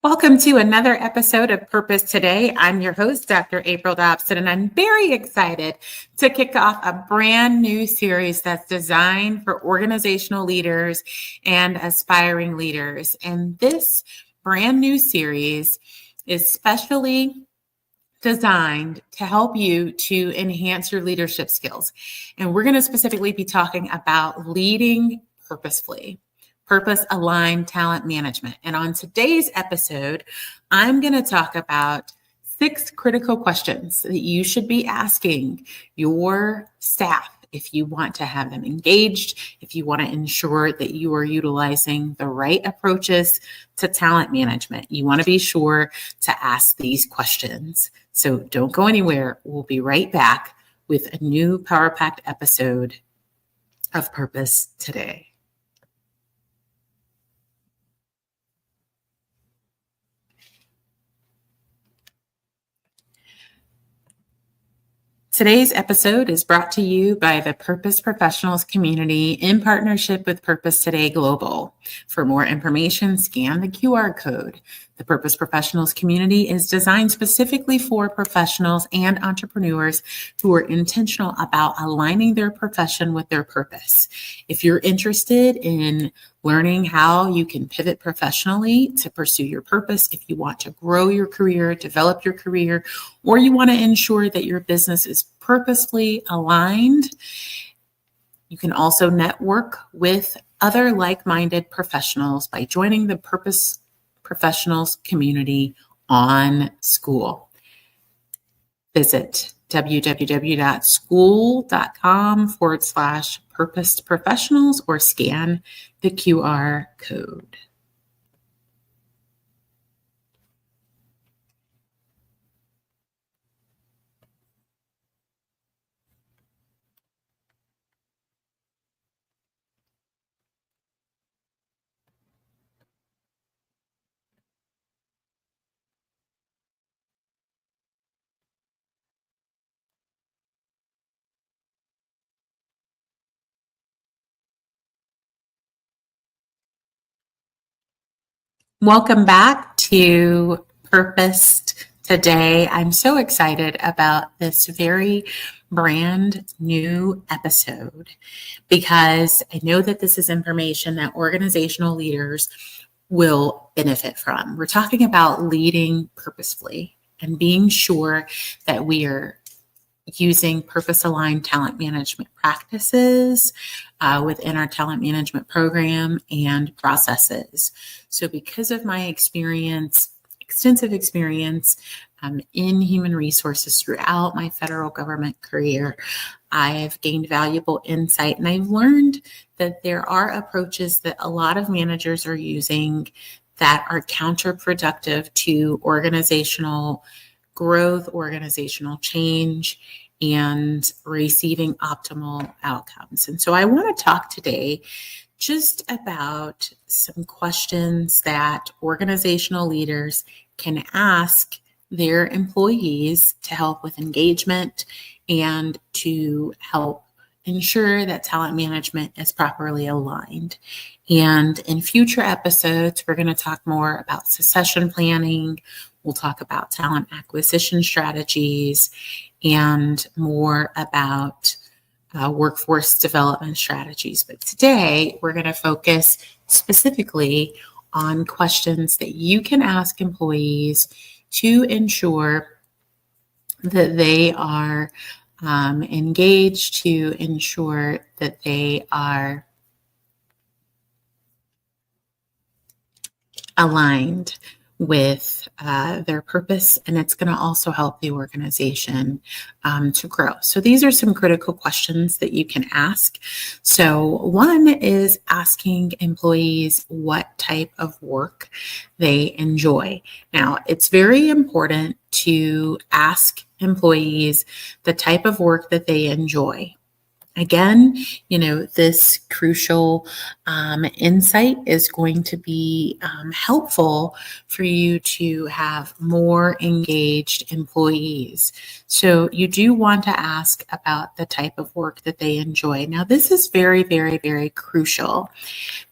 Welcome to another episode of Purpose Today. I'm your host, Dr. April Dobson, and I'm very excited to kick off a brand new series that's designed for organizational leaders and aspiring leaders. And this brand new series is specially designed to help you to enhance your leadership skills. And we're going to specifically be talking about leading purposefully. Purpose-aligned talent management. And on today's episode, I'm going to talk about 6 critical questions that you should be asking your staff if you want to have them engaged, if you want to ensure that you are utilizing the right approaches to talent management. You want to be sure to ask these questions. So don't go anywhere. We'll be right back with a new power-packed episode of Purpose Today. Today's episode is brought to you by the Purpose Professionals community in partnership with Purpose Today Global. For more information, scan the QR code. The Purpose Professionals community is designed specifically for professionals and entrepreneurs who are intentional about aligning their profession with their purpose. If you're interested in learning how you can pivot professionally to pursue your purpose, if you want to grow your career, develop your career, or you want to ensure that your business is purposefully aligned, you can also network with other like-minded professionals by joining the Purpose Professionals community on School. Visit www.school.com/purposed professionals or scan the QR code. Welcome back to Purpose Today. I'm so excited about this very brand new episode because I know that this is information that organizational leaders will benefit from. We're talking about leading purposefully and being sure that we are using purpose-aligned talent management practices within our talent management program and processes. So because of my experience, extensive experience in human resources throughout my federal government career, I've gained valuable insight, and I've learned that there are approaches that a lot of managers are using that are counterproductive to organizational growth, organizational change, and receiving optimal outcomes. And so I want to talk today just about some questions that organizational leaders can ask their employees to help with engagement and to help ensure that talent management is properly aligned. And in future episodes, we're going to talk more about succession planning. We'll talk about talent acquisition strategies and more about workforce development strategies. But today, we're going to focus specifically on questions that you can ask employees to ensure that they are engaged, to ensure that they are aligned with their purpose, and it's going to also help the organization to grow. So these are some critical questions that you can ask. So one is asking employees what type of work they enjoy. Now, it's very important to ask employees the type of work that they enjoy. Again, this crucial insight is going to be helpful for you to have more engaged employees. So you do want to ask about the type of work that they enjoy. Now, this is very, very, very crucial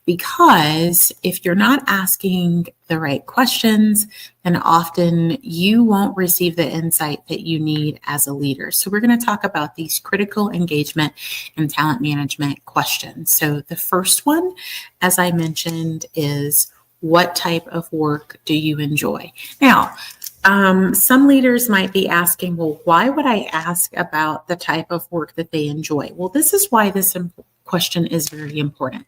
Because if you're not asking the right questions, then often you won't receive the insight that you need as a leader. So we're going to talk about these critical engagement and talent management questions. So the first one, as I mentioned, is what type of work do you enjoy? Now, some leaders might be asking, well, why would I ask about the type of work that they enjoy? Well, this is why this question is very important.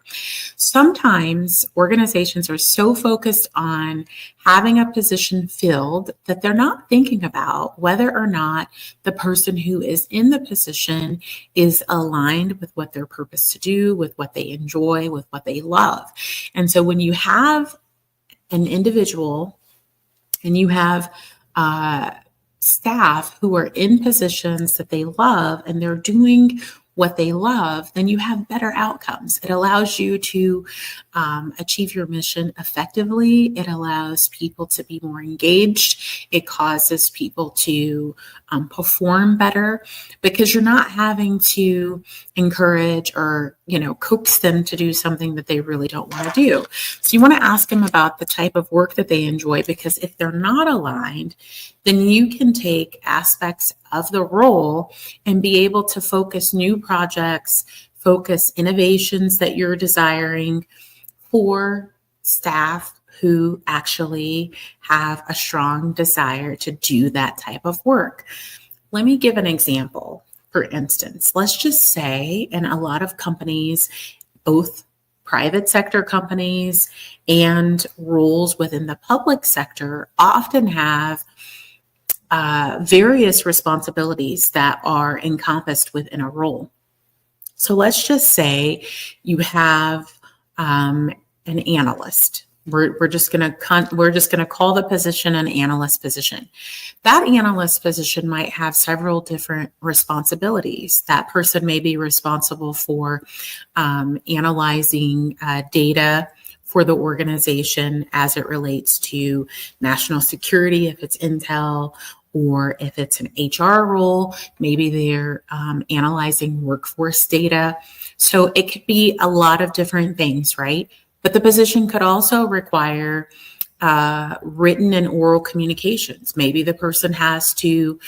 Sometimes organizations are so focused on having a position filled that they're not thinking about whether or not the person who is in the position is aligned with what their purpose to do, with what they enjoy, with what they love. And so when you have an individual and you have staff who are in positions that they love and they're doing what they love, then you have better outcomes. It allows you to achieve your mission effectively. It allows people to be more engaged. It causes people to perform better because you're not having to encourage or, coax them to do something that they really don't want to do. So you want to ask them about the type of work that they enjoy, because if they're not aligned, then you can take aspects of the role and be able to focus new projects, focus innovations that you're desiring for staff who actually have a strong desire to do that type of work. Let me give an example. For instance, let's just say in a lot of companies, both private sector companies and roles within the public sector often have various responsibilities that are encompassed within a role. So let's just say you have an analyst. We're just going to call the position an analyst position. That analyst position might have several different responsibilities. That person may be responsible for analyzing data for the organization as it relates to national security, if it's intel, or if it's an HR role, maybe they're analyzing workforce data. So it could be a lot of different things, right? But the position could also require written and oral communications. Maybe the person has to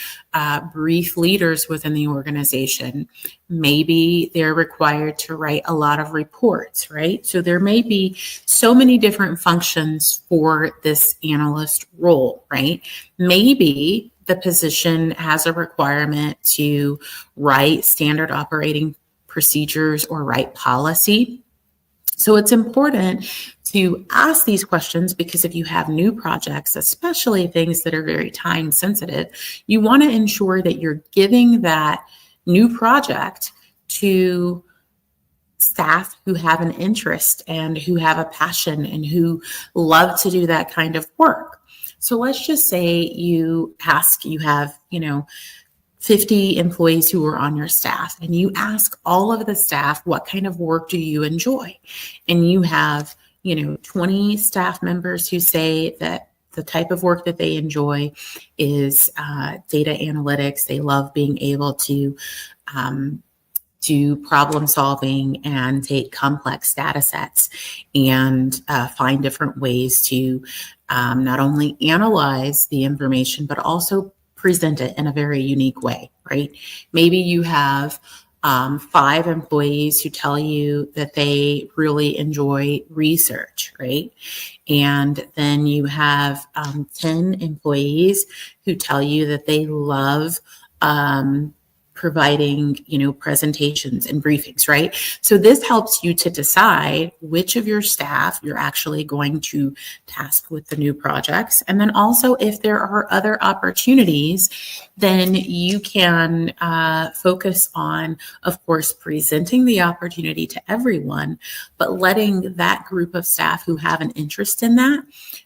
brief leaders within the organization. Maybe they're required to write a lot of reports, right? So there may be so many different functions for this analyst role, right? Maybe the position has a requirement to write standard operating procedures or write policy. So it's important to ask these questions because if you have new projects, especially things that are very time sensitive, you want to ensure that you're giving that new project to staff who have an interest and who have a passion and who love to do that kind of work. So let's just say you have, 50 employees who are on your staff, and you ask all of the staff, what kind of work do you enjoy? And you have, 20 staff members who say that the type of work that they enjoy is data analytics. They love being able to do problem solving and take complex data sets and find different ways to not only analyze the information, but also present it in a very unique way, right? Maybe you have 5 employees who tell you that they really enjoy research, right? And then you have 10 employees who tell you that they love providing, presentations and briefings, right? So this helps you to decide which of your staff you're actually going to task with the new projects. And then also if there are other opportunities, then you can focus on, of course, presenting the opportunity to everyone, but letting that group of staff who have an interest in that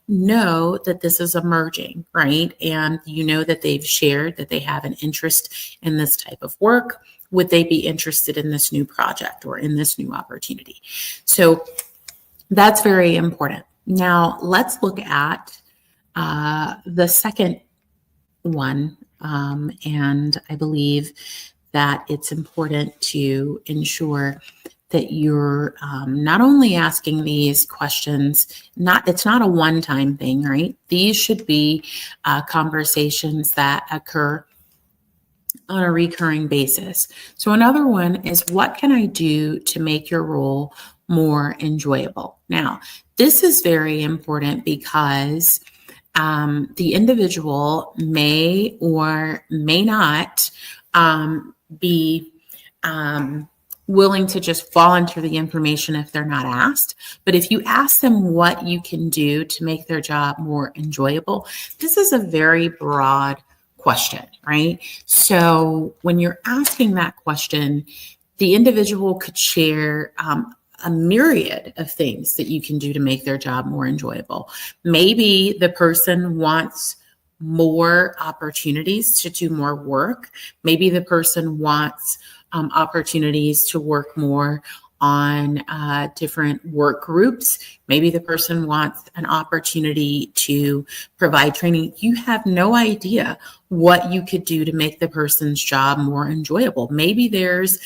know that this is emerging, right? And that they've shared that they have an interest in this type of work. Would they be interested in this new project or in this new opportunity? So that's very important. Now let's look at the second one. And I believe that it's important to ensure that you're not only asking these questions, it's not a one-time thing, right? These should be conversations that occur on a recurring basis. So another one is, what can I do to make your role more enjoyable? Now, this is very important because the individual may or may not be willing to just volunteer the information if they're not asked. But if you ask them what you can do to make their job more enjoyable, this is a very broad question, right? So when you're asking that question, the individual could share a myriad of things that you can do to make their job more enjoyable. Maybe the person wants more opportunities to do more work. Maybe the person wants opportunities to work more on different work groups. Maybe the person wants an opportunity to provide training. You have no idea what you could do to make the person's job more enjoyable. Maybe there's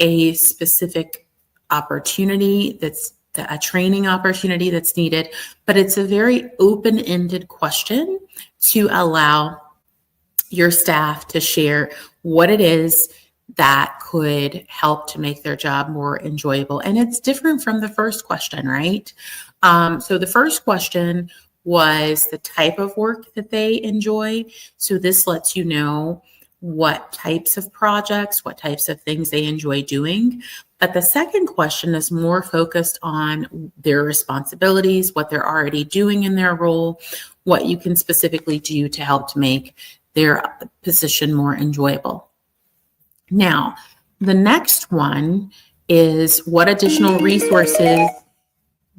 a specific opportunity that's a training opportunity that's needed, but it's a very open-ended question to allow your staff to share what it is that could help to make their job more enjoyable. And it's different from the first question, right? So the first question was the type of work that they enjoy. So this lets you know what types of projects, what types of things they enjoy doing. But the second question is more focused on their responsibilities, what they're already doing in their role, what you can specifically do to help to make their position more enjoyable. Now, the next one is, what additional resources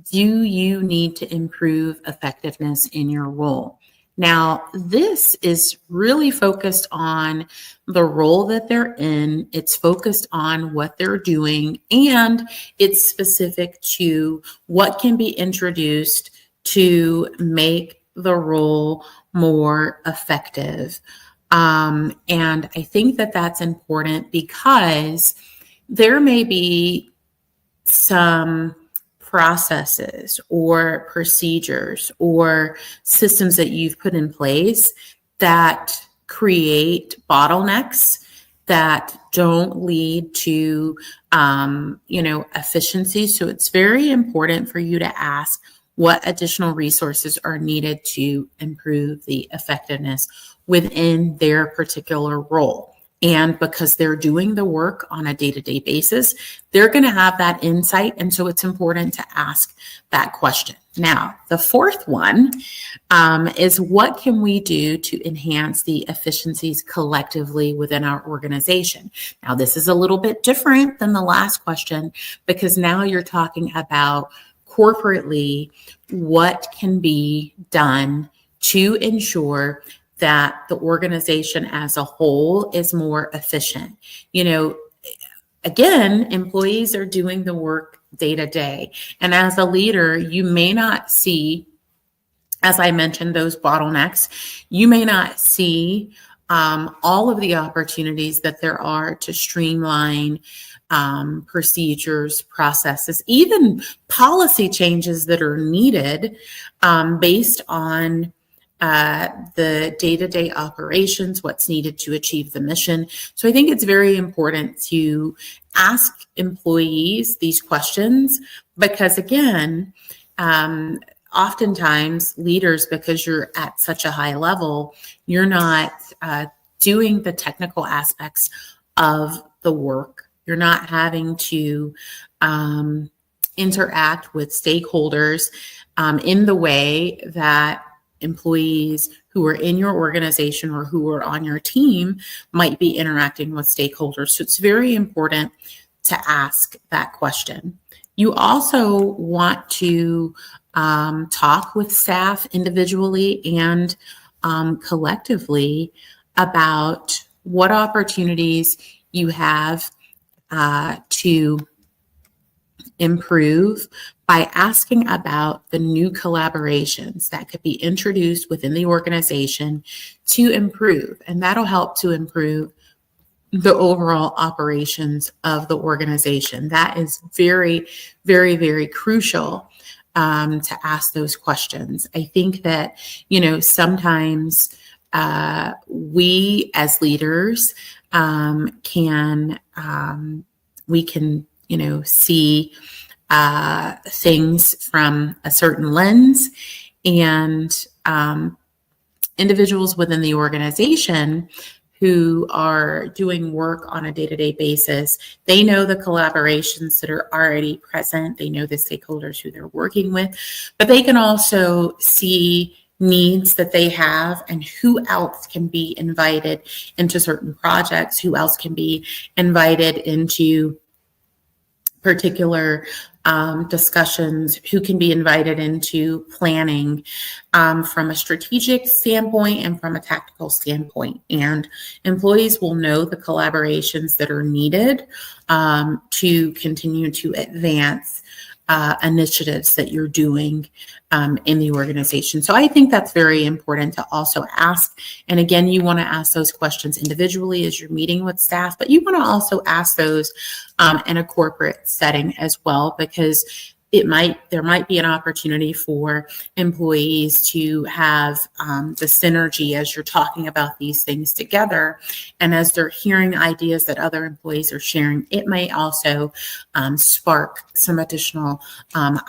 do you need to improve effectiveness in your role? Now, this is really focused on the role that they're in. It's focused on what they're doing, and it's specific to what can be introduced to make the role more effective. And I think that that's important because there may be some processes or procedures or systems that you've put in place that create bottlenecks that don't lead to, efficiency. So it's very important for you to ask what additional resources are needed to improve the effectiveness within their particular role. And because they're doing the work on a day-to-day basis, they're going to have that insight. And so it's important to ask that question. Now, the fourth one is, what can we do to enhance the efficiencies collectively within our organization? Now, this is a little bit different than the last question because now you're talking about corporately what can be done to ensure that the organization as a whole is more efficient. Again, employees are doing the work day to day. And as a leader, you may not see, as I mentioned, those bottlenecks. You may not see all of the opportunities that there are to streamline procedures, processes, even policy changes that are needed based on the day-to-day operations, what's needed to achieve the mission. So I think it's very important to ask employees these questions because, again, oftentimes leaders, because you're at such a high level, you're not doing the technical aspects of the work. You're not having to interact with stakeholders in the way that employees who are in your organization or who are on your team might be interacting with stakeholders. So it's very important to ask that question. You also want to talk with staff individually and collectively about what opportunities you have to improve by asking about the new collaborations that could be introduced within the organization to improve. And that'll help to improve the overall operations of the organization. That is very, very, very crucial to ask those questions. I think that, sometimes we as leaders we can, see things from a certain lens, and individuals within the organization who are doing work on a day-to-day basis, they know the collaborations that are already present. They know the stakeholders who they're working with, but they can also see needs that they have and who else can be invited into certain projects, who else can be invited into particular discussions, who can be invited into planning from a strategic standpoint and from a tactical standpoint. And employees will know the collaborations that are needed to continue to advance initiatives that you're doing in the organization. So I think that's very important to also ask. And again, you want to ask those questions individually as you're meeting with staff, but you want to also ask those in a corporate setting as well, because there might be an opportunity for employees to have the synergy as you're talking about these things together. And as they're hearing ideas that other employees are sharing, it may also spark some additional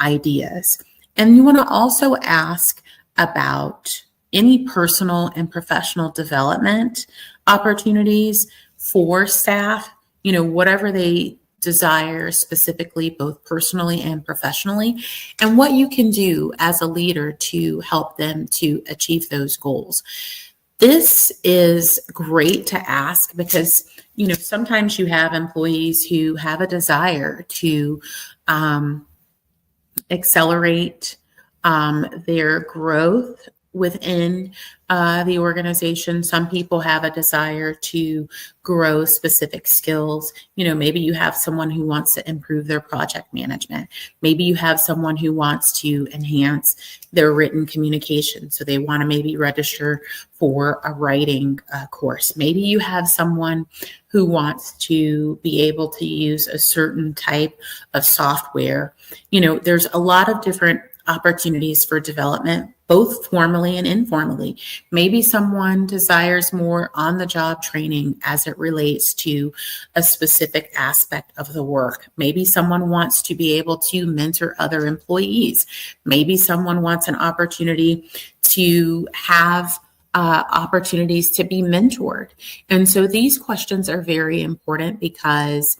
ideas. And you want to also ask about any personal and professional development opportunities for staff, whatever they desire specifically, both personally and professionally, and what you can do as a leader to help them to achieve those goals. This is great to ask because, sometimes you have employees who have a desire to accelerate their growth within the organization. Some people have a desire to grow specific skills. Maybe you have someone who wants to improve their project management. Maybe you have someone who wants to enhance their written communication. So they want to maybe register for a writing course. Maybe you have someone who wants to be able to use a certain type of software. There's a lot of different opportunities for development, both formally and informally. Maybe someone desires more on-the-job training as it relates to a specific aspect of the work. Maybe someone wants to be able to mentor other employees. Maybe someone wants an opportunity to have opportunities to be mentored. And so these questions are very important because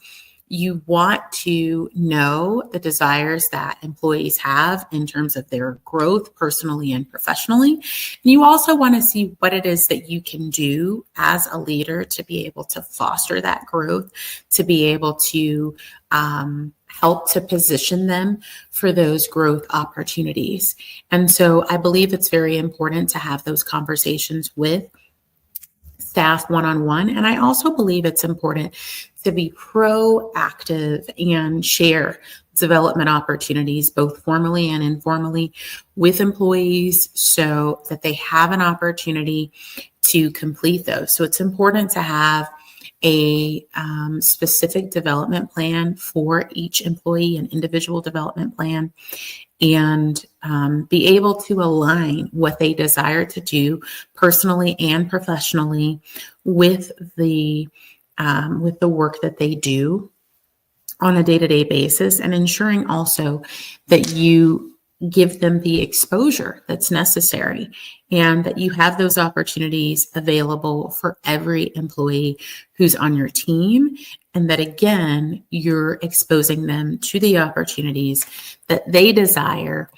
you want to know the desires that employees have in terms of their growth personally and professionally. And you also want to see what it is that you can do as a leader to be able to foster that growth, to be able to help to position them for those growth opportunities. And so I believe it's very important to have those conversations with staff one-on-one. And I also believe it's important to be proactive and share development opportunities, both formally and informally, with employees so that they have an opportunity to complete those. So it's important to have a specific development plan for each employee, an individual development plan, and be able to align what they desire to do personally and professionally with the work that they do on a day-to-day basis, and ensuring also that you give them the exposure that's necessary and that you have those opportunities available for every employee who's on your team, and that again, you're exposing them to the opportunities that they desire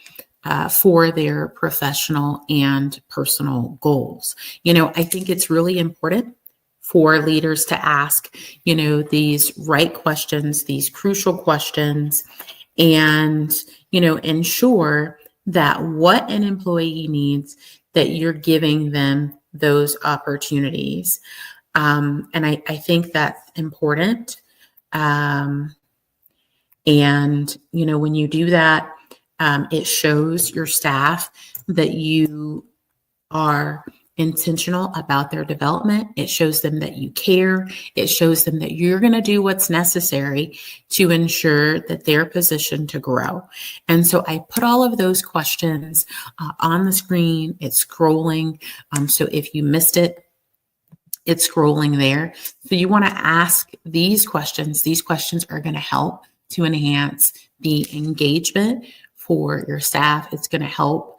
for their professional and personal goals. I think it's really important for leaders to ask, these right questions, these crucial questions, and, ensure that what an employee needs, that you're giving them those opportunities. And I think that's important. And, when you do that, it shows your staff that you are intentional about their development. It shows them that you care. It shows them that you're going to do what's necessary to ensure that they're positioned to grow. And so I put all of those questions on the screen. It's scrolling. So if you missed it, it's scrolling there. So you want to ask these questions. These questions are going to help to enhance the engagement for your staff. It's going to help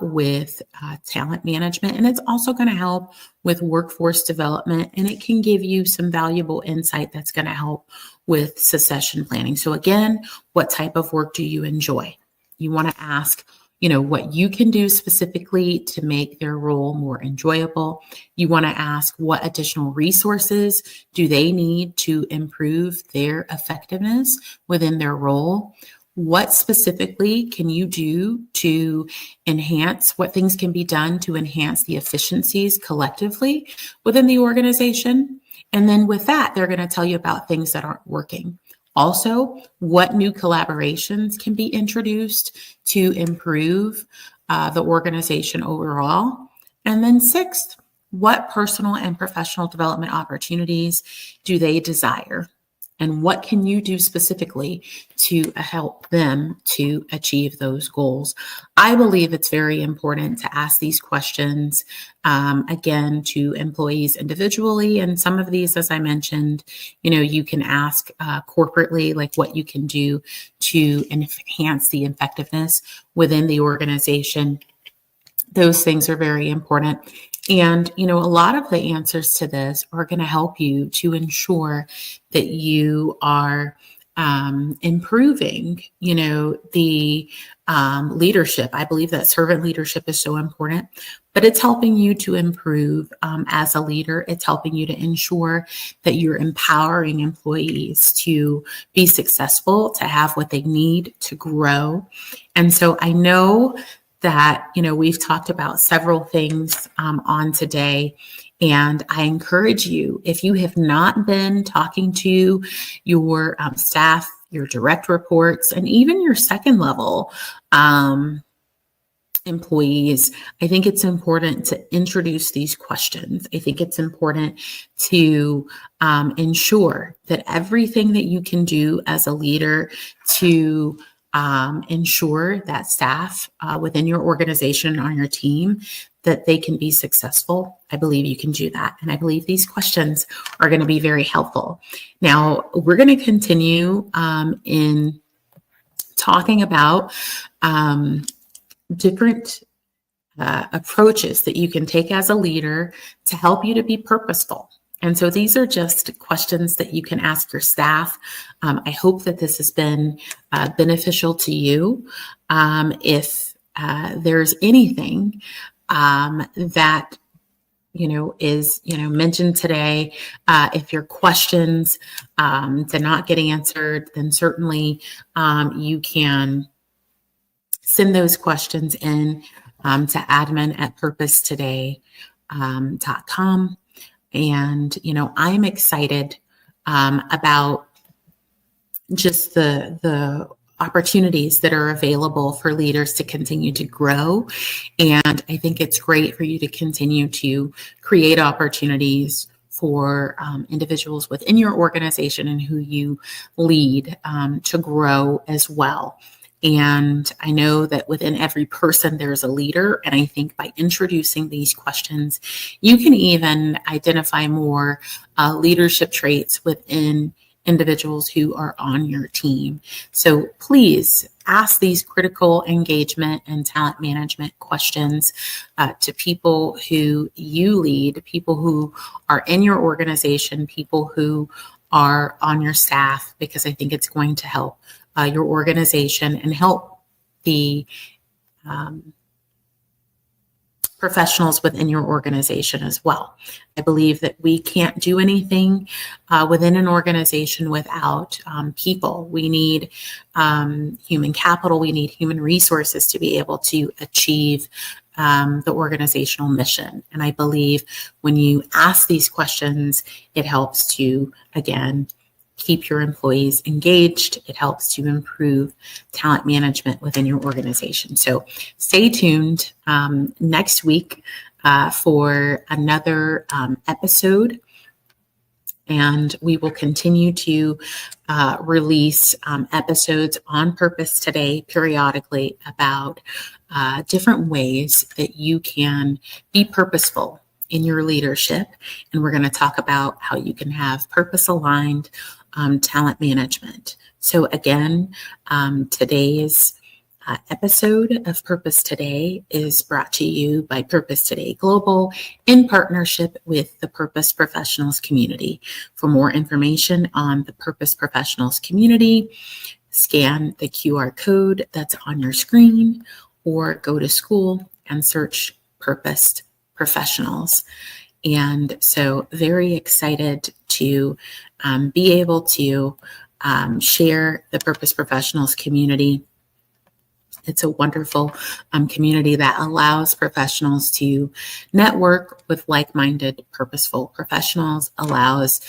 with talent management, and it's also going to help with workforce development, and it can give you some valuable insight that's going to help with succession planning. So again, what type of work do you enjoy? You want to ask, what you can do specifically to make their role more enjoyable. You want to ask, what additional resources do they need to improve their effectiveness within their role? What specifically can you do to enhance, what things can be done to enhance the efficiencies collectively within the organization? And then with that, they're going to tell you about things that aren't working. Also, what new collaborations can be introduced to improve the organization overall? And then sixth, what personal and professional development opportunities do they desire? And what can you do specifically to help them to achieve those goals? I believe it's very important to ask these questions, again, to employees individually. And some of these, as I mentioned, you can ask corporately, like what you can do to enhance the effectiveness within the organization. Those things are very important. And, a lot of the answers to this are going to help you to ensure that you are improving, the leadership. I believe that servant leadership is so important, but it's helping you to improve as a leader. It's helping you to ensure that you're empowering employees to be successful, to have what they need to grow. And so I know that, we've talked about several things on today. And I encourage you, if you have not been talking to your staff, your direct reports, and even your second level employees, I think it's important to introduce these questions. I think it's important to ensure that everything that you can do as a leader to ensure that staff within your organization, on your team, that they can be successful. I believe you can do that. And I believe these questions are going to be very helpful. Now, we're going to continue in talking about different approaches that you can take as a leader to help you to be purposeful. And so these are just questions that you can ask your staff. I hope that this has been beneficial to you. If there's anything that is mentioned today, if your questions did not get answered, then certainly you can send those questions in to admin@purposetoday.com. And, I'm excited about just the opportunities that are available for leaders to continue to grow. And I think it's great for you to continue to create opportunities for individuals within your organization and who you lead to grow as well. And I know that within every person, there's a leader. And I think by introducing these questions, you can even identify more leadership traits within individuals who are on your team. So please ask these critical engagement and talent management questions to people who you lead, people who are in your organization, people who are on your staff, because I think it's going to help your organization and help the professionals within your organization as well. I believe that we can't do anything within an organization without people. We need human capital. We need human resources to be able to achieve the organizational mission. And I believe when you ask these questions, it helps to, again, keep your employees engaged. It helps to improve talent management within your organization. So stay tuned. Next week, for another episode. And we will continue to release episodes on Purpose Today periodically about different ways that you can be purposeful in your leadership. And we're going to talk about how you can have purpose-aligned talent management. So again, today's episode of Purpose Today is brought to you by Purpose Today Global in partnership with the Purpose Professionals community. For more information on the Purpose Professionals community, scan the QR code that's on your screen or go to school and search Purpose Professionals. And so very excited to be able to share the Purpose Professionals community. It's a wonderful community that allows professionals to network with like-minded, purposeful professionals, allows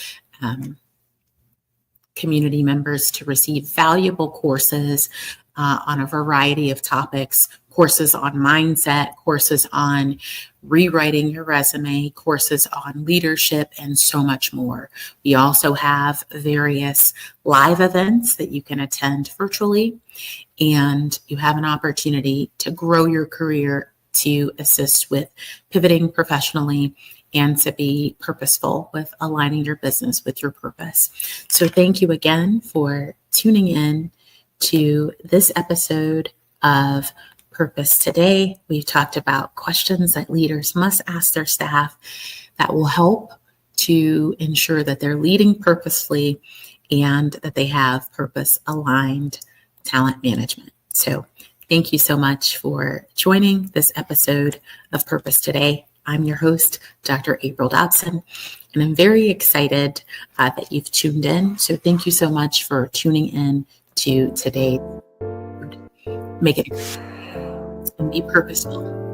community members to receive valuable courses on a variety of topics, courses on mindset, courses on rewriting your resume, courses on leadership, and so much more. We also have various live events that you can attend virtually, and you have an opportunity to grow your career, to assist with pivoting professionally, and to be purposeful with aligning your business with your purpose. So thank you again for tuning in to this episode of Purpose Today. We've talked about questions that leaders must ask their staff that will help to ensure that they're leading purposefully and that they have purpose-aligned talent management. So thank you so much for joining this episode of Purpose Today. I'm your host, Dr. April Dobson, and I'm very excited that you've tuned in. So thank you so much for tuning in to today. Make it and be purposeful.